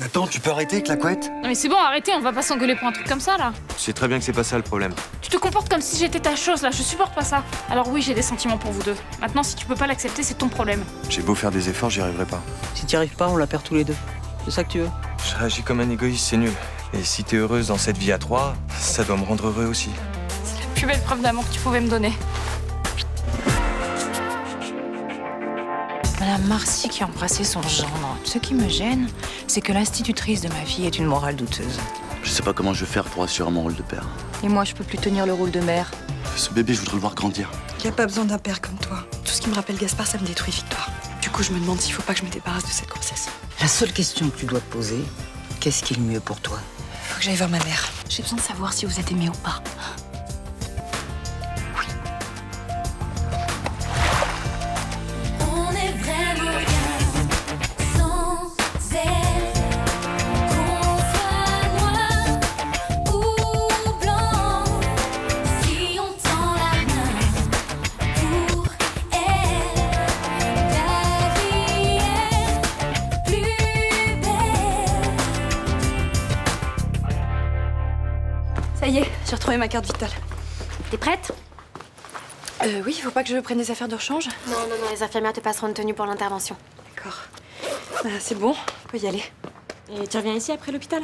Attends, tu peux arrêter avec la couette? Non mais c'est bon, arrêtez, on va pas s'engueuler pour un truc comme ça, là. Tu sais très bien que c'est pas ça le problème. Tu te comportes comme si j'étais ta chose, là, je supporte pas ça. Alors oui, j'ai des sentiments pour vous deux. Maintenant, si tu peux pas l'accepter, c'est ton problème. J'ai beau faire des efforts, j'y arriverai pas. Si t'y arrives pas, on la perd tous les deux. C'est ça que tu veux? Je réagis comme un égoïste, c'est nul. Et si t'es heureuse dans cette vie à trois, ça doit me rendre heureux aussi. C'est la plus belle preuve d'amour que tu pouvais me donner. Madame Marcy qui a embrassé son gendre. Ce qui me gêne, c'est que l'institutrice de ma fille est une morale douteuse. Je sais pas comment je vais faire pour assurer mon rôle de père. Et moi, je peux plus tenir le rôle de mère. Ce bébé, je voudrais le voir grandir. Il n'y a pas besoin d'un père comme toi. Tout ce qui me rappelle Gaspard, ça me détruit, Victoire. Du coup, je me demande s'il faut pas que je me débarrasse de cette grossesse. La seule question que tu dois te poser, qu'est-ce qui est le mieux pour toi? Faut que j'aille voir ma mère. J'ai besoin de savoir si vous êtes aimé ou pas. On est vraiment bien sans elle. Qu'on soit noir ou blanc, si on tend la main pour elle, la vie est plus belle. Ça y est, j'ai retrouvé ma carte vitale. T'es prête? Oui, faut pas que je prenne des affaires de rechange. Non, les infirmières te passeront une tenue pour l'intervention. D'accord. C'est bon, on peut y aller. Et tu reviens ici après l'hôpital?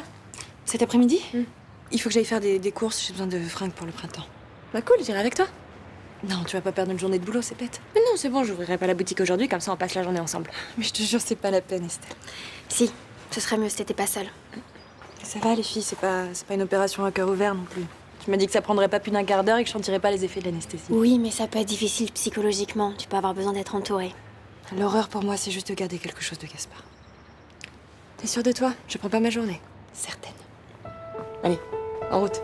Cet après-midi Il faut que j'aille faire des courses, j'ai besoin de fringues pour le printemps. Bah cool, j'irai avec toi. Non, tu vas pas perdre une journée de boulot, c'est bête. Mais non, c'est bon, j'ouvrirai pas la boutique aujourd'hui, comme ça on passe la journée ensemble. Mais je te jure, c'est pas la peine, Estelle. Si, ce serait mieux si t'étais pas seule. Ça va, les filles, c'est pas une opération à cœur ouvert non plus. Tu m'as dit que ça prendrait pas plus d'un quart d'heure et que je sentirais pas les effets de l'anesthésie. Oui, mais ça peut être difficile psychologiquement. Tu peux avoir besoin d'être entourée. L'horreur pour moi, c'est juste de garder quelque chose de Gaspard. T'es sûre de toi? Je prends pas ma journée. Certaine. Allez, en route.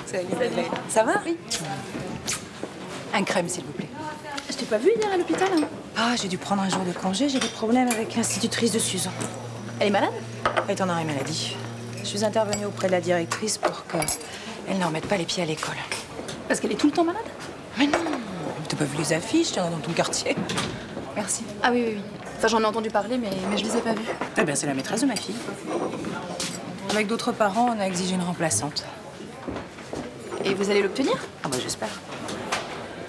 Salut. Ça va? Oui. Un crème, s'il vous plaît. Je t'ai pas vue hier à l'hôpital, hein? Ah, j'ai dû prendre un jour de congé. J'ai des problèmes avec l'institutrice de Suzan. Elle est malade? Elle est en arrêt maladie. Je suis intervenue auprès de la directrice pour qu'elle ne remette pas les pieds à l'école. Parce qu'elle est tout le temps malade? Mais non, t'as pas vu les affiches, il y en a dans tout le quartier. Merci. Ah oui. Enfin, j'en ai entendu parler, mais je les ai pas vues. Eh bien, c'est la maîtresse de ma fille. Avec d'autres parents, on a exigé une remplaçante. Et vous allez l'obtenir? Ah bah j'espère.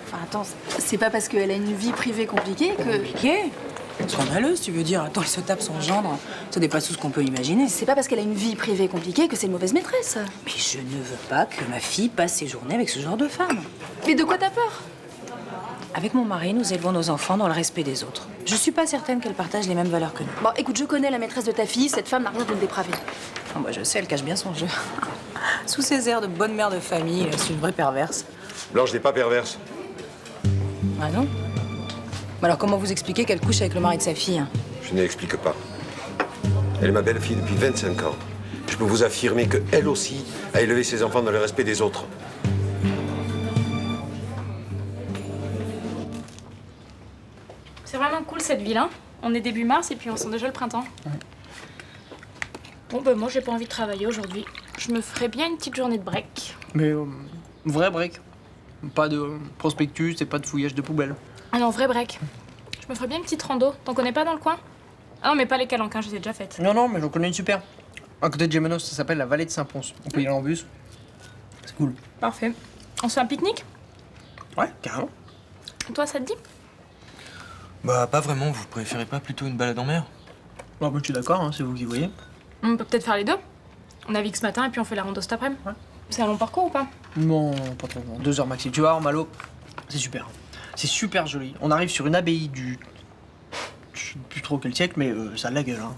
Enfin, attends, c'est pas parce qu'elle a une vie privée compliquée que... Compliqué? Scandaleuse, tu veux dire. Attends, elle se tape son gendre. Ça dépasse tout ce qu'on peut imaginer. C'est pas parce qu'elle a une vie privée compliquée que c'est une mauvaise maîtresse. Mais je ne veux pas que ma fille passe ses journées avec ce genre de femme. Mais de quoi t'as peur? Avec mon mari, nous élevons nos enfants dans le respect des autres. Je suis pas certaine qu'elle partage les mêmes valeurs que nous. Bon, écoute, je connais la maîtresse de ta fille, cette femme n'a rien d'une dépravée. Oh, bah, je sais, elle cache bien son jeu. Sous ses airs de bonne mère de famille, c'est une vraie perverse. Blanche n'est pas perverse. Ah non? Bah alors comment vous expliquez qu'elle couche avec le mari de sa fille, hein? Je n'explique pas. Elle est ma belle-fille depuis 25 ans. Je peux vous affirmer qu'elle aussi a élevé ses enfants dans le respect des autres. C'est vraiment cool cette ville, hein. On est début mars et puis on sent déjà le printemps. Bon, bah moi j'ai pas envie de travailler aujourd'hui. Je me ferais bien une petite journée de break. Mais vrai break. Pas de prospectus et pas de fouillage de poubelle. Ah non, vrai break. Je me ferais bien une petite rando. T'en connais pas dans le coin? Ah non, mais pas les calanquins, je les ai déjà faites. Non, mais j'en connais une super. À côté de Gémenos, ça s'appelle la vallée de Saint-Pons. On peut y aller en bus. C'est cool. Parfait. On se fait un pique-nique? Ouais, carrément. Toi, ça te dit? Bah pas vraiment, vous préférez pas plutôt une balade en mer? Bon, bah, je suis d'accord, hein, c'est vous qui voyez. On peut peut-être faire les deux. On navigue ce matin et puis on fait la rando cet après-midi. Ouais. C'est un long parcours ou pas? Non, pas trop. 2 heures maxi. Tu vas voir, Malo, c'est super. C'est super joli. On arrive sur une abbaye du... Je sais plus trop quel siècle, mais ça a de la gueule, hein.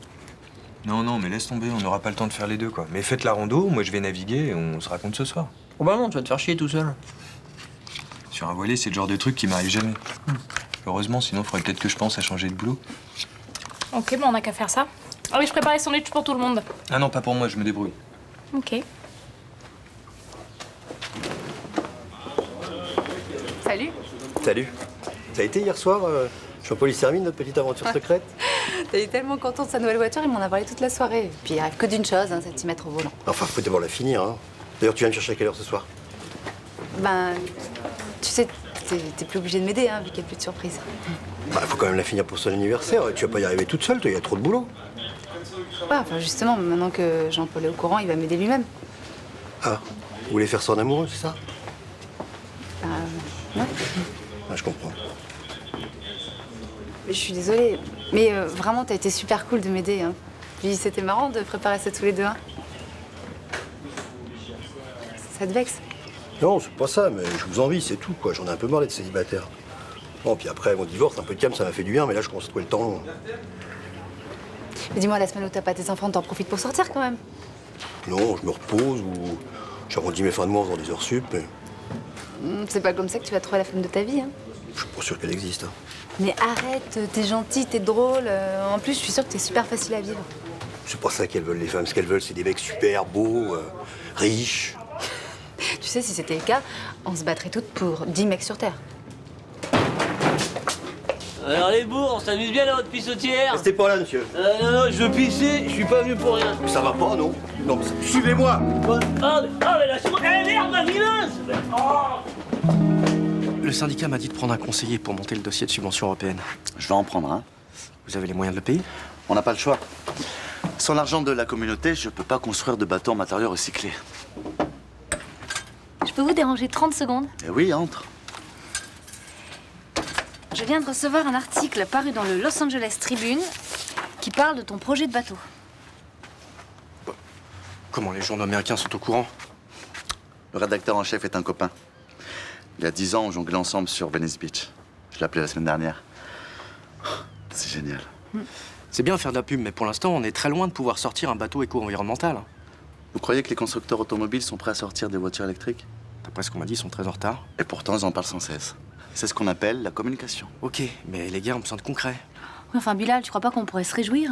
Non, mais laisse tomber, on n'aura pas le temps de faire les deux, quoi. Mais faites la rando, moi je vais naviguer et on se raconte ce soir. Probablement, tu vas te faire chier tout seul. Sur un voilier, c'est le genre de truc qui m'arrive jamais. Heureusement, sinon, il faudrait peut-être que je pense à changer de boulot. Ok, bon, on a qu'à faire ça. Ah oui, je prépare les sandwichs pour tout le monde. Ah non, pas pour moi, je me débrouille. Ok. Salut. Salut. Ça a été hier soir, Jean-Paul Hermine, notre petite aventure secrète? Il est tellement content de sa nouvelle voiture, il m'en a parlé toute la soirée. Puis il rêve que d'une chose, hein, c'est de s'y mettre au volant. Enfin, faut d'abord la finir, hein. D'ailleurs, tu viens me chercher à quelle heure ce soir? Ben, tu sais, t'es plus obligé de m'aider, hein, vu qu'il n'y a plus de surprise. Bah, faut quand même la finir pour son anniversaire. Tu vas pas y arriver toute seule, toi, il y a trop de boulot. Ouais, enfin justement, maintenant que Jean-Paul est au courant, il va m'aider lui-même. Ah, vous voulez faire ça en amoureux, c'est ça? Ouais. Ah, je comprends. Je suis désolée, mais vraiment, t'as été super cool de m'aider. Hein. Puis c'était marrant de préparer ça tous les deux. Hein. Ça te vexe? Non, c'est pas ça, mais je vous envie, c'est tout, quoi. J'en ai un peu marre d'être célibataire. Bon, puis après, mon divorce, un peu de calme, ça m'a fait du bien, mais là, je commence à trouver le temps long. Mais dis-moi, la semaine où t'as pas tes enfants, t'en profites pour sortir quand même? Non, je me repose ou j'arrondis mes fins de mois en faisant des heures sup, mais C'est pas comme ça que tu vas trouver la femme de ta vie. Hein. je suis pas sûr qu'elle existe. Hein. Mais arrête, t'es gentil, t'es drôle. En plus, je suis sûre que t'es super facile à vivre. C'est pas ça qu'elles veulent, les femmes. Ce qu'elles veulent, c'est des mecs super beaux, riches. Tu sais, si c'était le cas, on se battrait toutes pour 10 mecs sur Terre. Alors les bourgs, on s'amuse bien dans votre pissotière. Restez pas là, monsieur. Non, je veux pisser, je suis pas venu pour rien. Mais ça va pas, non? Non, mais suivez-moi. Mais lâchez-moi. Eh merde, ma vileuse. Le syndicat m'a dit de prendre un conseiller pour monter le dossier de subvention européenne. Je vais en prendre un. Vous avez les moyens de le payer? On n'a pas le choix. Sans l'argent de la communauté, je peux pas construire de bateaux en matériaux recyclés. Je peux vous déranger 30 secondes? Eh oui, entre. Je viens de recevoir un article paru dans le Los Angeles Tribune qui parle de ton projet de bateau. Comment les journaux américains sont au courant? Le rédacteur en chef est un copain. Il y a 10 ans, on jonglait ensemble sur Venice Beach. Je l'ai appelé la semaine dernière. C'est génial. C'est bien de faire de la pub, mais pour l'instant, on est très loin de pouvoir sortir un bateau éco-environnemental. Vous croyez que les constructeurs automobiles sont prêts à sortir des voitures électriques? D'après ce qu'on m'a dit, ils sont très en retard. Et pourtant, ils en parlent sans cesse. C'est ce qu'on appelle la communication. Ok, mais les gars ont besoin de concret. Oui, enfin, Bilal, tu crois pas qu'on pourrait se réjouir?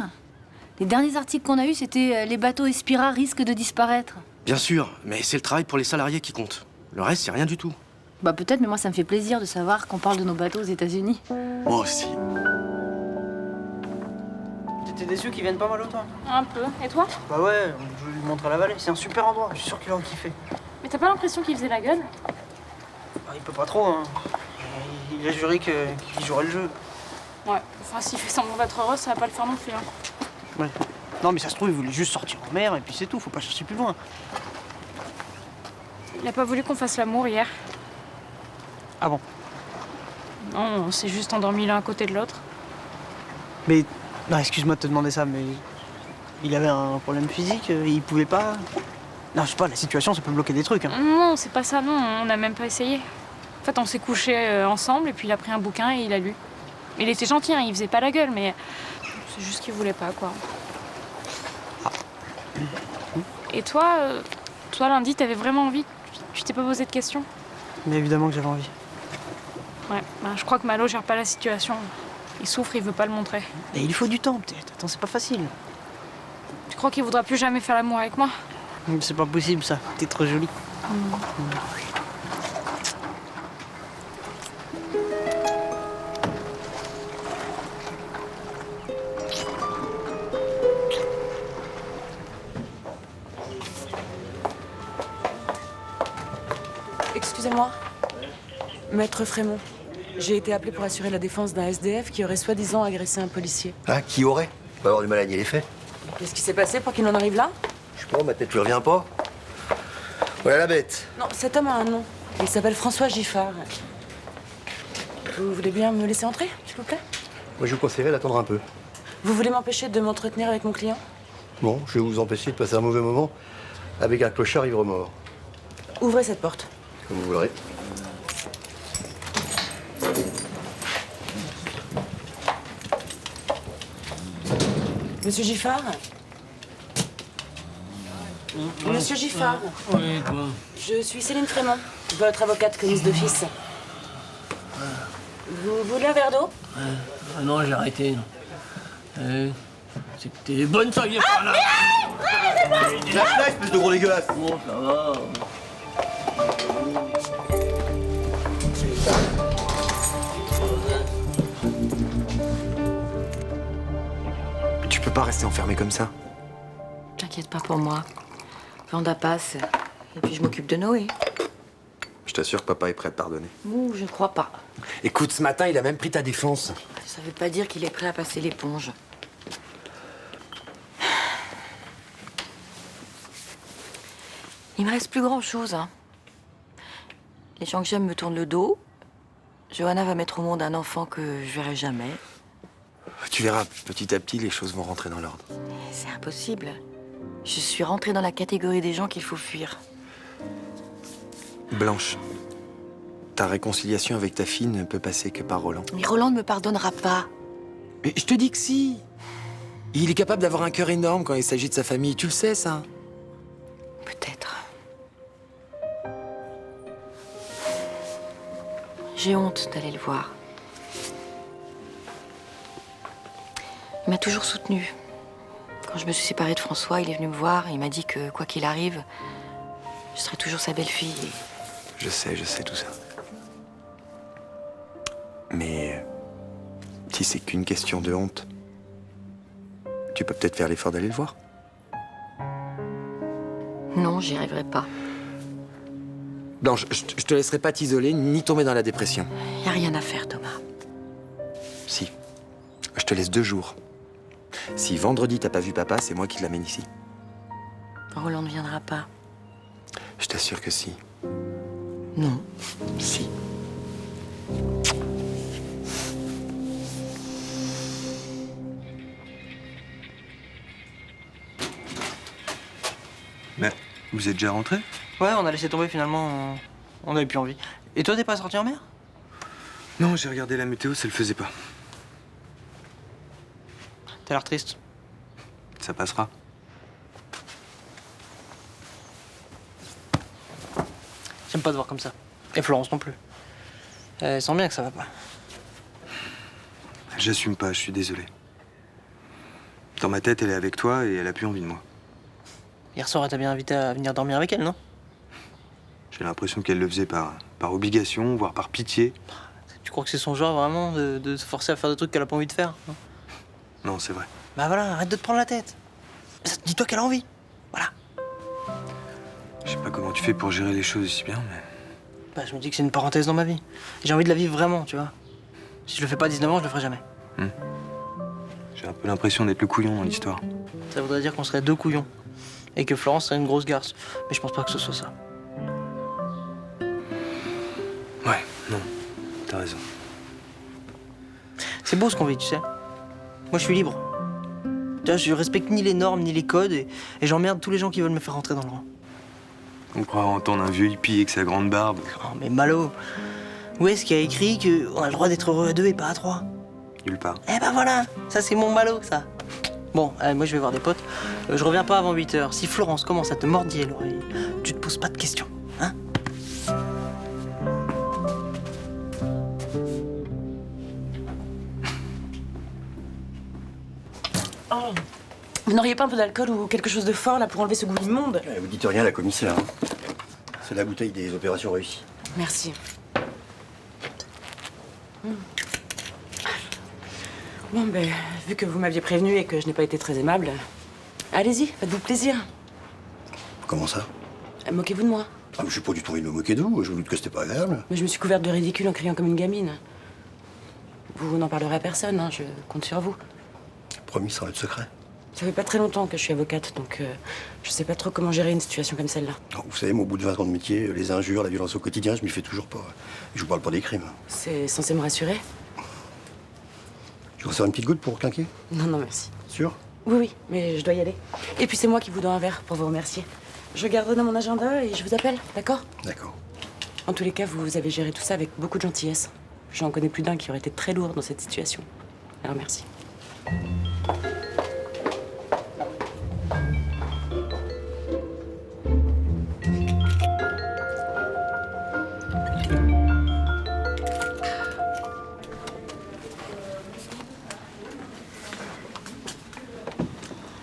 Les derniers articles qu'on a eus, c'était les bateaux Espira risquent de disparaître. Bien sûr, mais c'est le travail pour les salariés qui compte. Le reste, c'est rien du tout. Bah peut-être, mais moi ça me fait plaisir de savoir qu'on parle de nos bateaux aux États-Unis. Moi aussi. T'étais déçu qu'ils viennent pas mal autant? Un peu. Et toi? Bah ouais, je vais lui montrer la vallée. C'est un super endroit, je suis sûr qu'il va en kiffer. Mais t'as pas l'impression qu'il faisait la gueule? Ah, il peut pas trop, hein. Il a juré qu'il jouerait le jeu. Ouais. Enfin, s'il fait semblant d'être heureux, ça va pas le faire non plus. Hein. Ouais. Non, mais ça se trouve, il voulait juste sortir en mer et puis c'est tout, faut pas chercher plus loin. Il a pas voulu qu'on fasse l'amour hier. Ah bon? Non, on s'est juste endormis l'un à côté de l'autre. Mais, non, excuse-moi de te demander ça, mais il avait un problème physique, il pouvait pas... Non, je sais pas, la situation, ça peut bloquer des trucs. Hein. Non, c'est pas ça, non, on n'a même pas essayé. En fait, on s'est couchés ensemble et puis il a pris un bouquin et il a lu. Il était gentil, hein, il faisait pas la gueule, mais c'est juste qu'il voulait pas, quoi. Ah. Et toi, lundi, t'avais vraiment envie? Tu t'es pas posé de questions? Mais évidemment que j'avais envie. Ouais, bah, je crois que Malo gère pas la situation. Il souffre, il veut pas le montrer. Et il faut du temps, peut-être. Attends, c'est pas facile. Tu crois qu'il voudra plus jamais faire l'amour avec moi? C'est pas possible, ça. T'es trop jolie. Excusez-moi. Maître Frémont, j'ai été appelée pour assurer la défense d'un SDF qui aurait soi-disant agressé un policier. Ah, qui aurait? On va avoir du mal à nier les faits. Qu'est-ce qui s'est passé pour qu'il en arrive là? Je sais pas, ma tête lui revient pas. Voilà la bête. Non, cet homme a un nom. Il s'appelle François Giffard. Vous voulez bien me laisser entrer, s'il vous plaît? Moi, je vous conseillerais d'attendre un peu. Vous voulez m'empêcher de m'entretenir avec mon client? Bon, je vais vous empêcher de passer un mauvais moment avec un clochard ivre-mort. Ouvrez cette porte. Comme vous voudrez. Monsieur Giffard? Monsieur Giffard? Oui, quoi? Je suis Céline Frémont, votre avocate commise d'office. Vous voulez un verre d'eau? Ah non, j'ai arrêté. C'était bonne ça, il est pas là. Lâche-la, espèce de gros dégueulasse. Bon, ça va. Je peux pas rester enfermé comme ça. T'inquiète pas pour moi. Vanda passe. Et puis je m'occupe de Noé. Je t'assure que papa est prêt à te pardonner. Ouh, je crois pas. Écoute, ce matin, il a même pris ta défense. Ça veut pas dire qu'il est prêt à passer l'éponge. Il me reste plus grand-chose, hein. Les gens que j'aime me tournent le dos. Johanna va mettre au monde un enfant que je verrai jamais. Tu verras, petit à petit, les choses vont rentrer dans l'ordre. C'est impossible. Je suis rentrée dans la catégorie des gens qu'il faut fuir. Blanche, ta réconciliation avec ta fille ne peut passer que par Roland. Mais Roland ne me pardonnera pas. Mais je te dis que si. Il est capable d'avoir un cœur énorme quand il s'agit de sa famille. Tu le sais, ça. Peut-être. J'ai honte d'aller le voir. Il m'a toujours soutenue. Quand je me suis séparée de François, il est venu me voir et il m'a dit que, quoi qu'il arrive, je serai toujours sa belle-fille. Je sais tout ça. Mais si c'est qu'une question de honte, tu peux peut-être faire l'effort d'aller le voir. Non, j'y arriverai pas. Blanche, je te laisserai pas t'isoler ni tomber dans la dépression. Y a rien à faire, Thomas. Si. Je te laisse 2 jours. Si vendredi t'as pas vu papa, c'est moi qui l'amène ici. Roland ne viendra pas. Je t'assure que si. Non. Si. Mais vous êtes déjà rentré? Ouais, on a laissé tomber finalement. On avait plus envie. Et toi, t'es pas sorti en mer? Non, j'ai regardé la météo, ça le faisait pas. T'as l'air triste. Ça passera. J'aime pas te voir comme ça. Et Florence non plus. Elle sent bien que ça va pas. J'assume pas, je suis désolé. Dans ma tête, elle est avec toi et elle a plus envie de moi. Hier soir, elle t'a bien invité à venir dormir avec elle, non? J'ai l'impression qu'elle le faisait par obligation, voire par pitié. Tu crois que c'est son genre vraiment de se forcer à faire des trucs qu'elle a pas envie de faire, hein? Non, c'est vrai. Bah voilà, arrête de te prendre la tête. Dis-toi qu'elle a envie. Voilà. Je sais pas comment tu fais pour gérer les choses aussi bien, mais... Bah, je me dis que c'est une parenthèse dans ma vie. J'ai envie de la vivre vraiment, tu vois. Si je le fais pas à 19 ans, je le ferai jamais. J'ai un peu l'impression d'être le couillon dans l'histoire. Ça voudrait dire qu'on serait 2 couillons. Et que Florence serait une grosse garce. Mais je pense pas que ce soit ça. Ouais, non, t'as raison. C'est beau ce qu'on vit, tu sais. Moi, je suis libre. Tu vois, je respecte ni les normes, ni les codes, et j'emmerde tous les gens qui veulent me faire rentrer dans le rang. On croit entendre un vieux hippie avec sa grande barbe. Oh, mais Malo, où est-ce qu'il y a écrit qu'on a le droit d'être heureux à 2 et pas à 3? Nulle part. Eh ben voilà, ça c'est mon Malo, ça. Bon, allez, moi je vais voir des potes. Je reviens pas avant 8 h. Si Florence commence à te mordiller l'oreille, tu te poses pas de questions, hein? Oh. Vous n'auriez pas un peu d'alcool ou quelque chose de fort là pour enlever ce goût immonde? Vous dites rien à la commissaire. Hein. C'est la bouteille des opérations réussies. Merci. Bon, ben, vu que vous m'aviez prévenu et que je n'ai pas été très aimable, allez-y, faites-vous plaisir. Comment ça? Moquez-vous de moi. Ah, mais je suis pas du tout envie de me moquer de vous, je vous doute que c'était pas agréable. Mais je me suis couverte de ridicule en criant comme une gamine. Vous n'en parlerez à personne, hein, je compte sur vous. Promis, sans être secret. Ça fait pas très longtemps que je suis avocate, donc je sais pas trop comment gérer une situation comme celle-là. Non, vous savez, moi, au bout de 20 ans de métier, les injures, la violence au quotidien, je m'y fais toujours pas. Je vous parle pas des crimes. C'est censé me rassurer? Je vous sers une petite goutte pour clinquer? Non, non, merci. Sûr? Oui, oui, mais je dois y aller. Et puis c'est moi qui vous dois un verre pour vous remercier. Je garderai dans mon agenda et je vous appelle, d'accord? D'accord. En tous les cas, vous avez géré tout ça avec beaucoup de gentillesse. J'en connais plus d'un qui aurait été très lourd dans cette situation. Alors merci.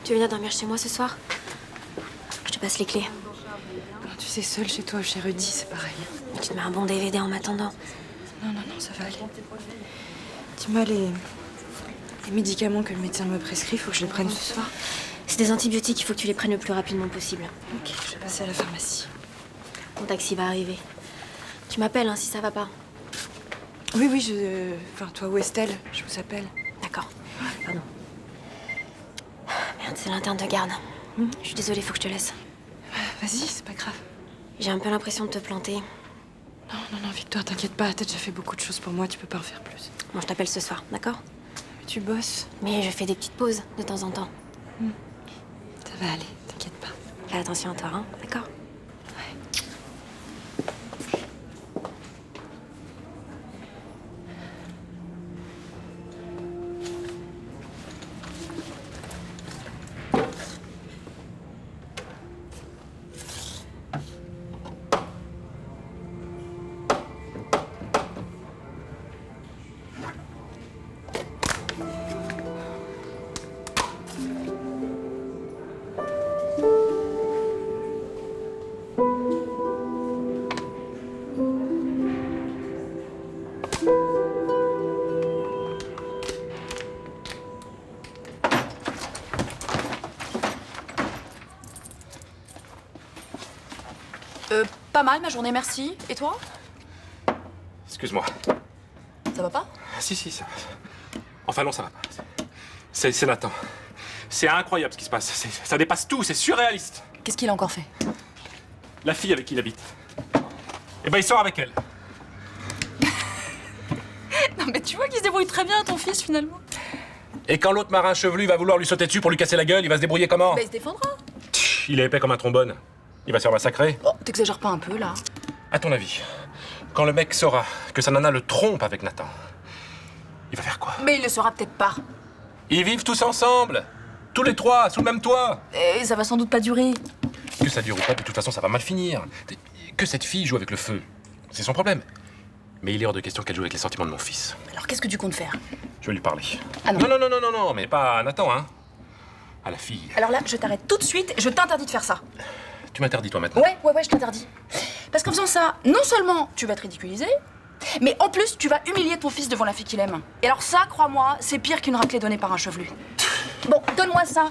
Tu veux venir dormir chez moi ce soir? Je te passe les clés. Tu sais, seule chez toi, chez Rudy, c'est pareil. Tu te mets un bon DVD en m'attendant. Non, non, non, ça va aller. Dis-moi, les Les médicaments que le médecin me prescrit, faut que je les prenne ce soir. C'est des antibiotiques, il faut que tu les prennes le plus rapidement possible. Ok, je vais passer à la pharmacie. Mon taxi va arriver. Tu m'appelles hein, si ça va pas. Oui, oui, Enfin, toi ou Estelle, je vous appelle. D'accord. Pardon. Merde, c'est l'interne de garde. Je suis désolée, faut que je te laisse. Vas-y, c'est pas grave. J'ai un peu l'impression de te planter. Non, non, non, Victoire, t'inquiète pas, t'as déjà fait beaucoup de choses pour moi, tu peux pas en faire plus. Bon, je t'appelle ce soir, d'accord? Mais tu bosses. Mais je fais des petites pauses de temps en temps. Ça va aller, t'inquiète pas. Fais attention à toi, hein, d'accord? Pas mal ma journée, merci. Et toi? Excuse-moi. Ça va pas? Si, ça va. Enfin non, ça va pas. C'est Nathan. C'est incroyable ce qui se passe. Ça dépasse tout, c'est surréaliste. Qu'est-ce qu'il a encore fait? La fille avec qui il habite. Eh ben, il sort avec elle. Non mais tu vois qu'il se débrouille très bien, ton fils, finalement. Et quand l'autre marin chevelu va vouloir lui sauter dessus pour lui casser la gueule, il va se débrouiller comment? Bah il se défendra. Il est épais comme un trombone. Il va se faire massacrer. Oh, t'exagères pas un peu, là? À ton avis, quand le mec saura que sa nana le trompe avec Nathan, il va faire quoi? Mais il le saura peut-être pas. Ils vivent tous ensemble. Tous les trois, sous le même toit. Et ça va sans doute pas durer. Que ça dure ou pas, de toute façon, ça va mal finir. Que cette fille joue avec le feu, c'est son problème. Mais il est hors de question qu'elle joue avec les sentiments de mon fils. Alors qu'est-ce que tu comptes faire? Je vais lui parler. Ah non. Non, mais pas à Nathan, hein. À la fille. Alors là, je t'arrête tout de suite, je t'interdis de faire ça. Tu m'interdis, toi, maintenant? Ouais, je t'interdis. Parce qu'en faisant ça, non seulement tu vas te ridiculiser, mais en plus, tu vas humilier ton fils devant la fille qu'il aime. Et alors ça, crois-moi, c'est pire qu'une raclée donnée par un chevelu. Bon, donne-moi ça.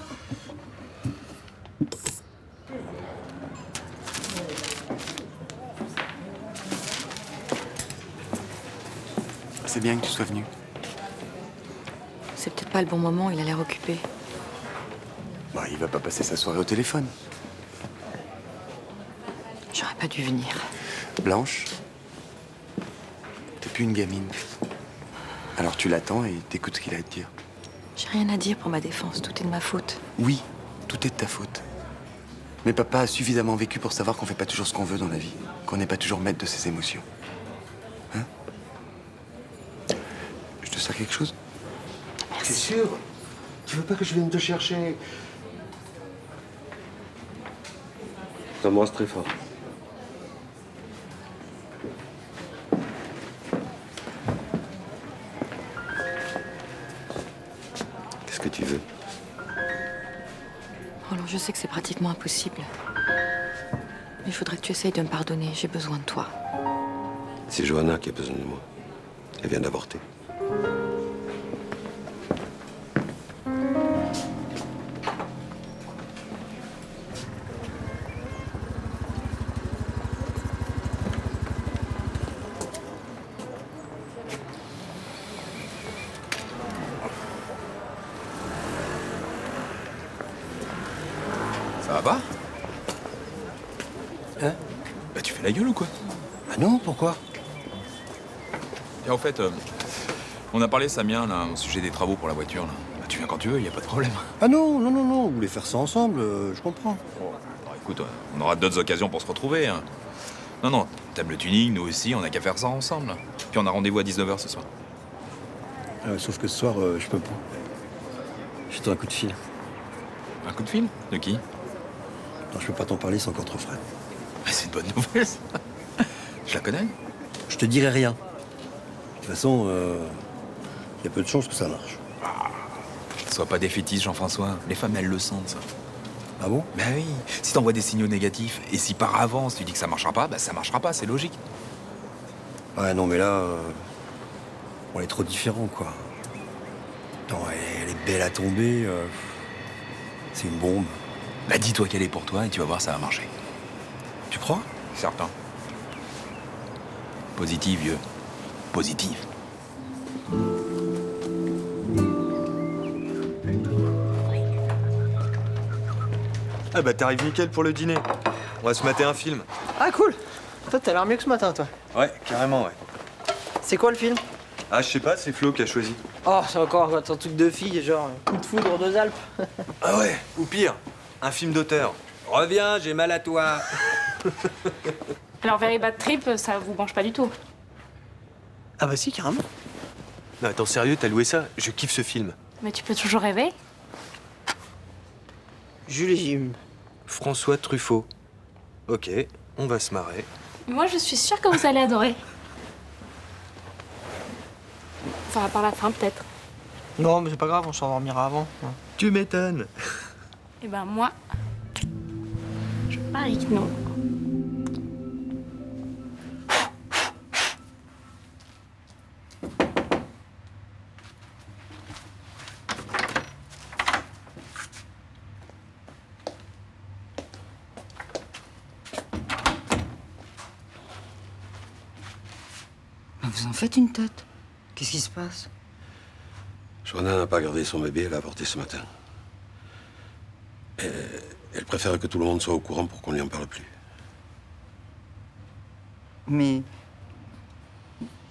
C'est bien que tu sois venu. C'est peut-être pas le bon moment, il a l'air occupé. Bah, il va pas passer sa soirée au téléphone. J'aurais pas dû venir. Blanche, t'es plus une gamine. Alors tu l'attends et t'écoutes ce qu'il a à te dire. J'ai rien à dire pour ma défense, tout est de ma faute. Oui, tout est de ta faute. Mais papa a suffisamment vécu pour savoir qu'on fait pas toujours ce qu'on veut dans la vie, qu'on n'est pas toujours maître de ses émotions. Hein? Je te sers quelque chose? T'es sûr? Tu veux pas que je vienne te chercher? T'embrasse très fort. Qu'est-ce que tu veux? Alors je sais que c'est pratiquement impossible. Mais il faudrait que tu essayes de me pardonner, j'ai besoin de toi. C'est Johanna qui a besoin de moi. Elle vient d'avorter. Ça va pas? Hein? Bah tu fais la gueule ou quoi? Ah non, pourquoi? Et en fait, on a parlé, Samien, là, au sujet des travaux pour la voiture, là. Bah, tu viens quand tu veux, y a pas de problème. Ah non, vous voulez faire ça ensemble, je comprends. Alors, écoute, on aura d'autres occasions pour se retrouver. Hein. Non, t'aimes le tuning, nous aussi, on a qu'à faire ça ensemble. Puis on a rendez-vous à 19h ce soir. Sauf que ce soir, je peux pas. J'ai un coup de fil. Un coup de fil? De qui? Non, je peux pas t'en parler, c'est encore trop frais. Bah, c'est une bonne nouvelle, ça. Je la connais? Je te dirai rien. De toute façon, y a peu de chances que ça marche. Sois pas défaitiste, Jean-François. Les femmes, elles le sentent, ça. Ah bon? Bah oui. Si t'envoies des signaux négatifs, et si par avance tu dis que ça marchera pas, bah ça marchera pas, c'est logique. Ouais, non, mais là, on est trop différents, quoi. Non, elle est belle à tomber. C'est une bombe. Bah dis-toi qu'elle est pour toi et tu vas voir, ça va marcher. Tu crois? Certain. Positif, vieux. Positif. Ah bah t'arrives nickel pour le dîner. On va se mater un film. Ah, cool. Toi, t'as l'air mieux que ce matin, toi. Ouais, carrément, ouais. C'est quoi le film? Ah, je sais pas, c'est Flo qui a choisi. Oh, c'est encore un truc de fille, genre coup de foudre aux deux Alpes. Ah ouais, ou pire, un film d'auteur. Reviens, j'ai mal à toi. Alors, Very Bad Trip, ça vous branche pas du tout. Ah bah si, carrément. Non, attends, sérieux, t'as loué ça? Je kiffe ce film. Mais tu peux toujours rêver. Julie. François Truffaut. Ok, on va se marrer. Moi, je suis sûre que vous allez adorer. Ça va par la fin, peut-être. Non, mais c'est pas grave, on s'endormira avant. Tu m'étonnes. Eh ben, moi, je parie que non. Vous en faites une tête. Qu'est-ce qui se passe? Johanna n'a pas gardé son bébé, elle l'a avorté ce matin. Elle préfère que tout le monde soit au courant pour qu'on n'y en parle plus. Mais...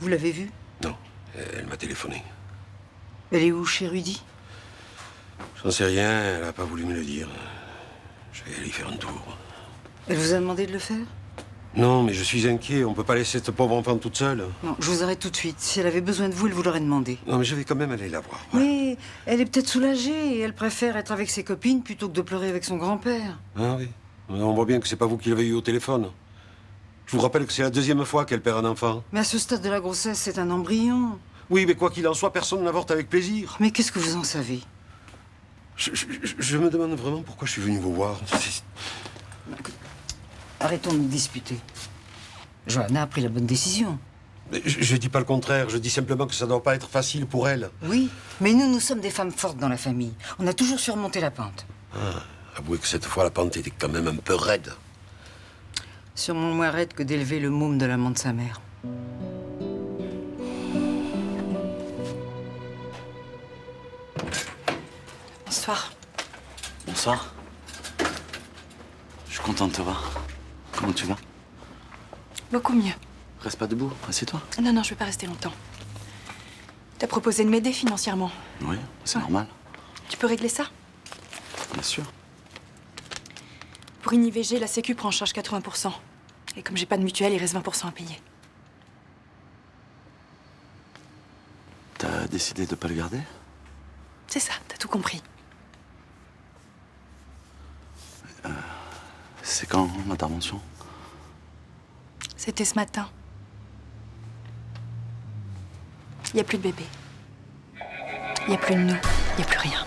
Vous l'avez vue? Non, elle m'a téléphoné. Elle est où, chez Rudy? J'en sais rien, elle n'a pas voulu me le dire. Je vais aller y faire un tour. Elle vous a demandé de le faire? Non, mais je suis inquiet, on peut pas laisser cette pauvre enfant toute seule. Non, je vous arrête tout de suite. Si elle avait besoin de vous, elle vous l'aurait demandé. Non, mais je vais quand même aller la voir. Mais elle est peut-être soulagée et elle préfère être avec ses copines plutôt que de pleurer avec son grand-père. Ah oui. On voit bien que c'est pas vous qui l'avez eu au téléphone. Je vous rappelle que c'est la deuxième fois qu'elle perd un enfant. Mais à ce stade de la grossesse, c'est un embryon. Oui, mais quoi qu'il en soit, personne n'avorte avec plaisir. Mais qu'est-ce que vous en savez? Je me demande vraiment pourquoi je suis venu vous voir. Arrêtons de nous disputer. Johanna a pris la bonne décision. Mais je dis pas le contraire, je dis simplement que ça doit pas être facile pour elle. Oui, mais nous sommes des femmes fortes dans la famille. On a toujours surmonté la pente. Ah, avouez que cette fois, la pente était quand même un peu raide. Sûrement moins raide que d'élever le môme de l'amant de sa mère. Bonsoir. Bonsoir. Je suis content de te voir. Comment tu vas? Beaucoup mieux. Reste pas debout, assieds-toi. Non, non, je vais pas rester longtemps. T'as proposé de m'aider financièrement. Oui, c'est normal. Tu peux régler ça? Bien sûr. Pour une IVG, la Sécu prend en charge 80%. Et comme j'ai pas de mutuelle, il reste 20% à payer. T'as décidé de pas le garder? C'est ça, t'as tout compris. C'est quand l'intervention? C'était ce matin. Il n'y a plus de bébé. Il n'y a plus de nous. Il n'y a plus rien.